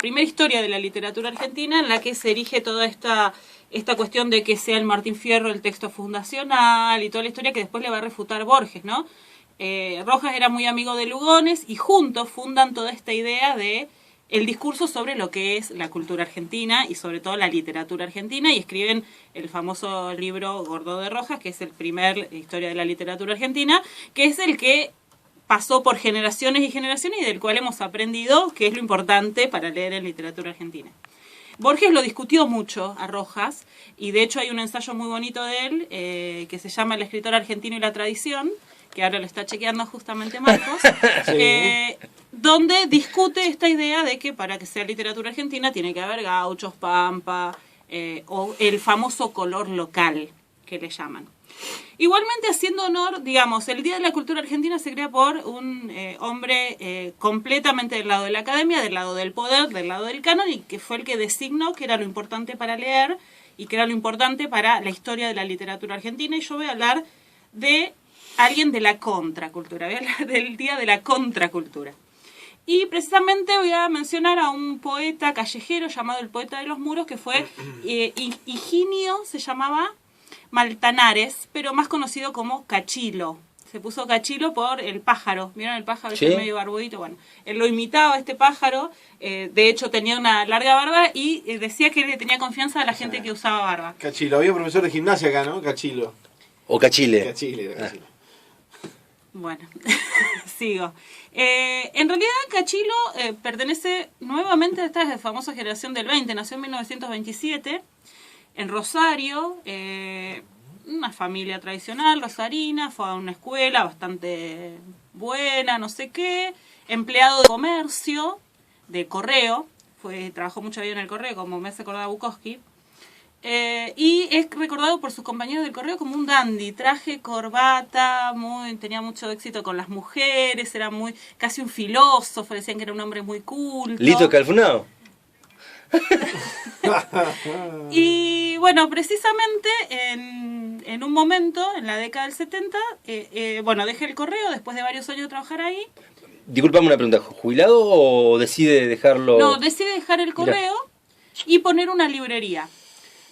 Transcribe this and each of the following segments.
primera historia de la literatura argentina en la que se erige toda esta cuestión de que sea el Martín Fierro el texto fundacional y toda la historia que después le va a refutar Borges, ¿no? Rojas era muy amigo de Lugones y juntos fundan toda esta idea de el discurso sobre lo que es la cultura argentina y sobre todo la literatura argentina, y escriben el famoso libro Gordo de Rojas, que es el primer historia de la literatura argentina, que es el que pasó por generaciones y generaciones y del cual hemos aprendido que es lo importante para leer en literatura argentina. Borges lo discutió mucho a Rojas, y de hecho hay un ensayo muy bonito de él que se llama El escritor argentino y la tradición, que ahora lo está chequeando justamente Marcos, sí. Donde discute esta idea de que para que sea literatura argentina tiene que haber gauchos, pampa, o el famoso color local, que le llaman. Igualmente, haciendo honor, digamos, el Día de la Cultura Argentina se crea por un hombre completamente del lado de la academia, del lado del poder, del lado del canon, y que fue el que designó que era lo importante para leer y que era lo importante para la historia de la literatura argentina. Y yo voy a hablar de alguien de la contracultura, voy a hablar del Día de la Contracultura. Y precisamente voy a mencionar a un poeta callejero llamado el Poeta de los Muros, que fue Higinio, se llamaba Maltanares, pero más conocido como Cachilo. Se puso Cachilo por el pájaro. ¿Vieron el pájaro? ¿Sí? Este medio barbudito. Bueno, él lo imitaba, este pájaro. De hecho, tenía una larga barba y decía que le tenía confianza a la gente que usaba barba. Cachilo. Había un profesor de gimnasia acá, ¿no? Cachilo. O Cachile. Cachile. Bueno, sigo. En realidad, Cachilo pertenece nuevamente a esta famosa generación del 20. Nació en 1927 en Rosario, una familia tradicional rosarina, fue a una escuela bastante buena, no sé qué, empleado de comercio, de correo, trabajó mucho bien en el correo, como me hace acordar Bukowski, y es recordado por sus compañeros del correo como un dandy, traje, corbata, tenía mucho éxito con las mujeres, era casi un filósofo, decían que era un hombre muy culto. Lito Calfunao. Y bueno, precisamente en un momento, en la década del 70, deja el correo después de varios años de trabajar ahí. Disculpame una pregunta, ¿jubilado o decide dejarlo? No, decide dejar el correo y poner una librería.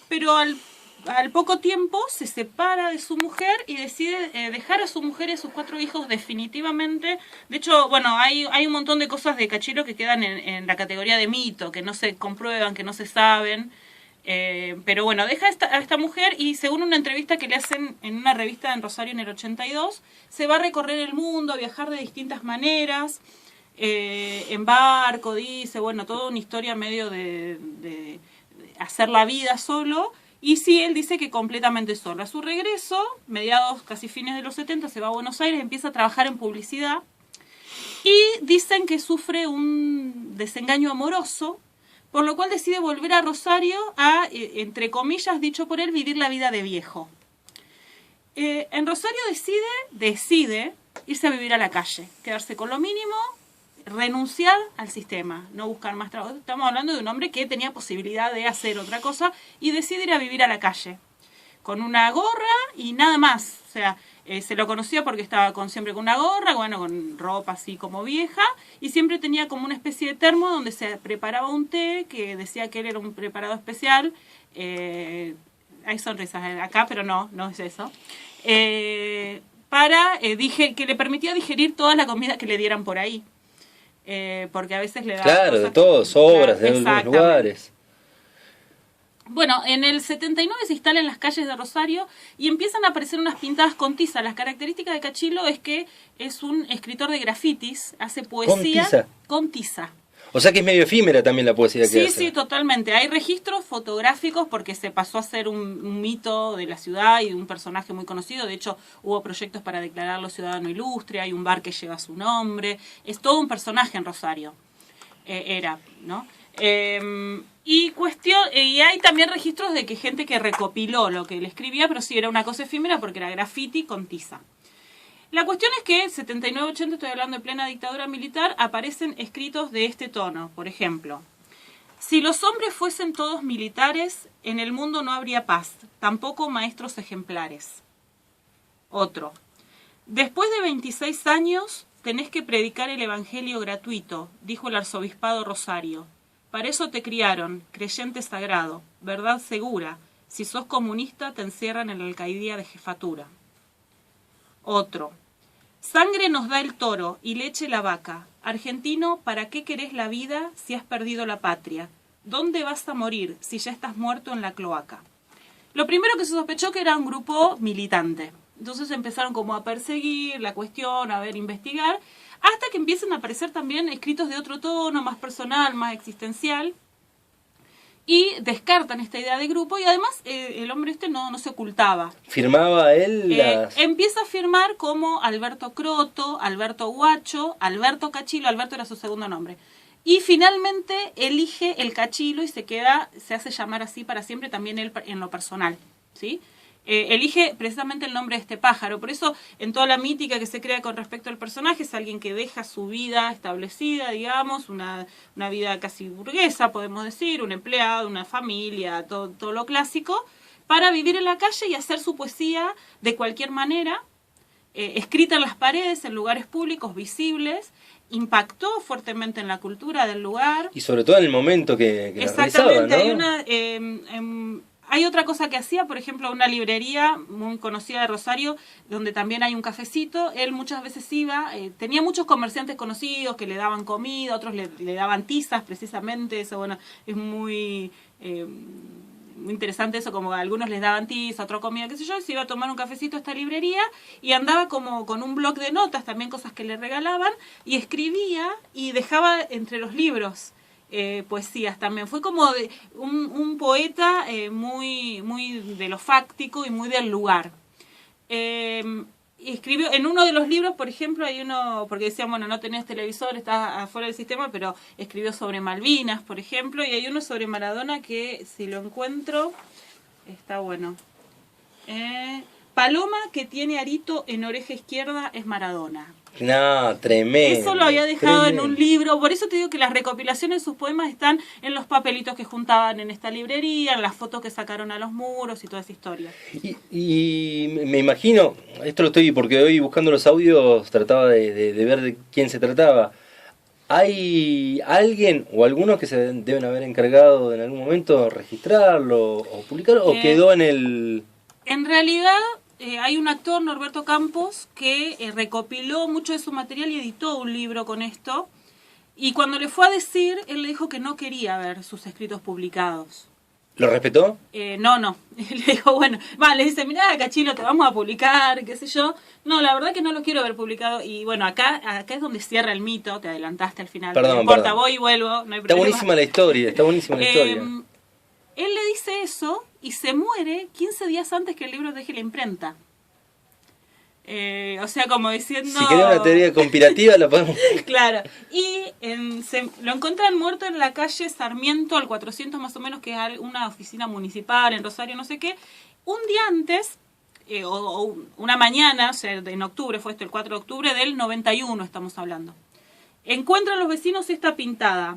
Pero al poco tiempo se separa de su mujer y decide dejar a su mujer y a sus 4 hijos definitivamente. De hecho, bueno, hay un montón de cosas de Cachilo que quedan en la categoría de mito, que no se comprueban, que no se saben. Pero bueno, deja a esta mujer y según una entrevista que le hacen en una revista en Rosario en el 82, se va a recorrer el mundo, a viajar de distintas maneras, en barco, dice, bueno, toda una historia medio de hacer la vida solo. Y sí, él dice que completamente solo. A su regreso, mediados, casi fines de los 70, se va a Buenos Aires, empieza a trabajar en publicidad. Y dicen que sufre un desengaño amoroso, por lo cual decide volver a Rosario a, entre comillas, dicho por él, vivir la vida de viejo. En Rosario decide irse a vivir a la calle, quedarse con lo mínimo, renunciar al sistema, no buscar más trabajo. Estamos hablando de un hombre que tenía posibilidad de hacer otra cosa y decide ir a vivir a la calle con una gorra y nada más. O sea, se lo conocía porque estaba siempre con una gorra, bueno, con ropa así como vieja, y siempre tenía como una especie de termo donde se preparaba un té que decía que él era un preparado especial. Hay sonrisas acá, pero no es eso. Que le permitía digerir toda la comida que le dieran por ahí. Porque a veces le da claro, de todo, sobras de algunos lugares. Bueno, en el 79 se instala en las calles de Rosario y empiezan a aparecer unas pintadas con tiza. Las características de Cachilo es que es un escritor de grafitis, hace poesía con tiza. O sea que es medio efímera también la poesía que hace. Sí, totalmente. Hay registros fotográficos porque se pasó a ser un mito de la ciudad y de un personaje muy conocido. De hecho, hubo proyectos para declararlo ciudadano ilustre, hay un bar que lleva su nombre. Es todo un personaje en Rosario. ¿No? Y hay también registros de que gente que recopiló lo que él escribía, pero sí era una cosa efímera porque era graffiti con tiza. La cuestión es que 79-80, estoy hablando de plena dictadura militar, aparecen escritos de este tono. Por ejemplo, si los hombres fuesen todos militares, en el mundo no habría paz, tampoco maestros ejemplares. Otro, después de 26 años tenés que predicar el evangelio gratuito, dijo el arzobispado Rosario. Para eso te criaron, creyente sagrado, verdad segura. Si sos comunista te encierran en la alcaidía de jefatura. Otro. Sangre nos da el toro y leche la vaca. Argentino, ¿para qué querés la vida si has perdido la patria? ¿Dónde vas a morir si ya estás muerto en la cloaca? Lo primero que se sospechó que era un grupo militante. Entonces empezaron como a perseguir la cuestión, a ver, investigar, hasta que empiezan a aparecer también escritos de otro tono, más personal, más existencial, y descartan esta idea de grupo, y además el hombre no se ocultaba. ¿Firmaba él las...? Empieza a firmar como Alberto Croto, Alberto Guacho, Alberto Cachilo. Alberto era su segundo nombre. Y finalmente elige el Cachilo y se hace llamar así para siempre, también él en lo personal, ¿sí? Elige precisamente el nombre de este pájaro. Por eso, en toda la mítica que se crea con respecto al personaje, es alguien que deja su vida establecida, digamos, una vida casi burguesa, podemos decir, un empleado, una familia, todo lo clásico, para vivir en la calle y hacer su poesía de cualquier manera, escrita en las paredes, en lugares públicos, visibles. Impactó fuertemente en la cultura del lugar. Y sobre todo en el momento que exactamente, realizaba, ¿no? Hay otra cosa que hacía, por ejemplo, una librería muy conocida de Rosario, donde también hay un cafecito. Él muchas veces iba, tenía muchos comerciantes conocidos que le daban comida, otros le daban tizas precisamente. Eso, bueno, es muy interesante eso, como a algunos les daban tiza, otro comida, qué sé yo, y se iba a tomar un cafecito a esta librería y andaba como con un bloc de notas, también cosas que le regalaban, y escribía y dejaba entre los libros poesías también. Fue como un poeta muy de lo fáctico y muy del lugar. Escribió en uno de los libros, por ejemplo, hay uno, porque decían, bueno, no tenés televisor, estás afuera del sistema, pero escribió sobre Malvinas, por ejemplo, y hay uno sobre Maradona que, si lo encuentro, está bueno. Paloma que tiene arito en oreja izquierda es Maradona. No, tremendo. Eso lo había dejado en un libro, por eso te digo que las recopilaciones de sus poemas están en los papelitos que juntaban en esta librería, en las fotos que sacaron a los muros y toda esa historia. Y me imagino, esto lo estoy, porque hoy buscando los audios trataba de ver de quién se trataba. ¿Hay alguien o algunos que se deben haber encargado en algún momento de registrarlo o publicarlo, o quedó en el...? En realidad... hay un actor, Norberto Campos, que recopiló mucho de su material y editó un libro con esto. Y cuando le fue a decir, él le dijo que no quería ver sus escritos publicados. ¿Lo respetó? No. Le dijo, bueno, le dice, mirá, Cachilo, te vamos a publicar, qué sé yo. No, la verdad que no lo quiero ver publicado. Y bueno, acá es donde cierra el mito, te adelantaste al final. Perdón, no importa, voy y vuelvo, no hay problema. Está buenísima la historia, Él le dice eso y se muere 15 días antes que el libro deje la imprenta. O sea, como diciendo... Si querés una teoría conspirativa, la podemos... Claro. Y lo encuentran muerto en la calle Sarmiento, al 400 más o menos, que es una oficina municipal en Rosario, no sé qué. Un día antes, o una mañana, o sea, en octubre, fue esto, el 4 de octubre del 91 estamos hablando. Encuentran los vecinos esta pintada.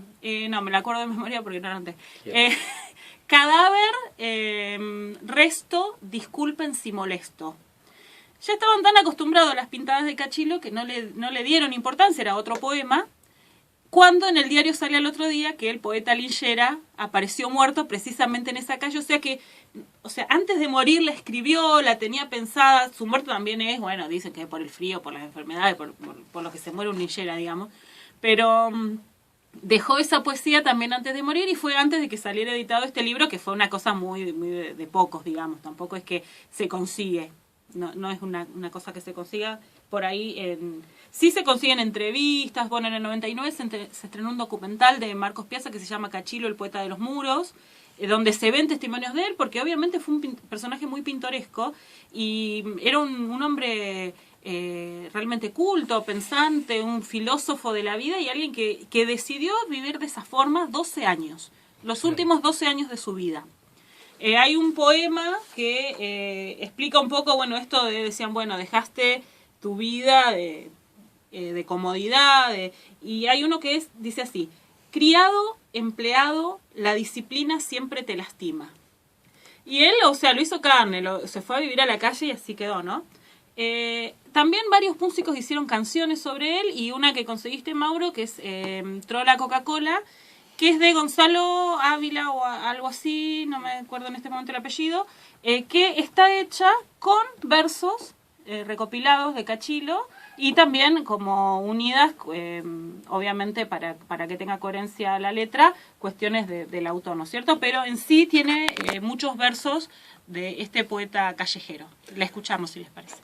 No, me la acuerdo de memoria porque no era antes. Cadáver, resto, disculpen si molesto. Ya estaban tan acostumbrados a las pintadas de Cachilo que no le dieron importancia, era otro poema, cuando en el diario sale al otro día que el poeta Lingera apareció muerto precisamente en esa calle. O sea, antes de morir la escribió, la tenía pensada. Su muerte también es, bueno, dicen que es por el frío, por las enfermedades, por lo que se muere un Lingera, digamos. Pero dejó esa poesía también antes de morir, y fue antes de que saliera editado este libro, que fue una cosa muy de pocos, digamos. Tampoco es que se consigue. No es una cosa que se consiga por ahí. Sí se consiguen entrevistas. Bueno, en el 99 se estrenó un documental de Marcos Piazza que se llama Cachilo, el poeta de los muros, donde se ven testimonios de él, porque obviamente fue un personaje muy pintoresco y era un hombre realmente culto, pensante, un filósofo de la vida, y alguien que decidió vivir de esa forma 12 años, los últimos 12 años de su vida. Hay un poema que explica un poco, bueno, esto decían, bueno, dejaste tu vida de comodidad, y hay uno que dice así: criado, empleado, la disciplina siempre te lastima. Y él, o sea, lo hizo carne, se fue a vivir a la calle y así quedó, ¿no? También varios músicos hicieron canciones sobre él, y una que conseguiste, Mauro, que es Trola Coca-Cola, que es de Gonzalo Ávila o algo así, no me acuerdo en este momento el apellido, que está hecha con versos recopilados de Cachilo y también como unidas, obviamente para que tenga coherencia la letra, cuestiones del autor, ¿no es cierto? Pero en sí tiene muchos versos de este poeta callejero. La escuchamos si les parece.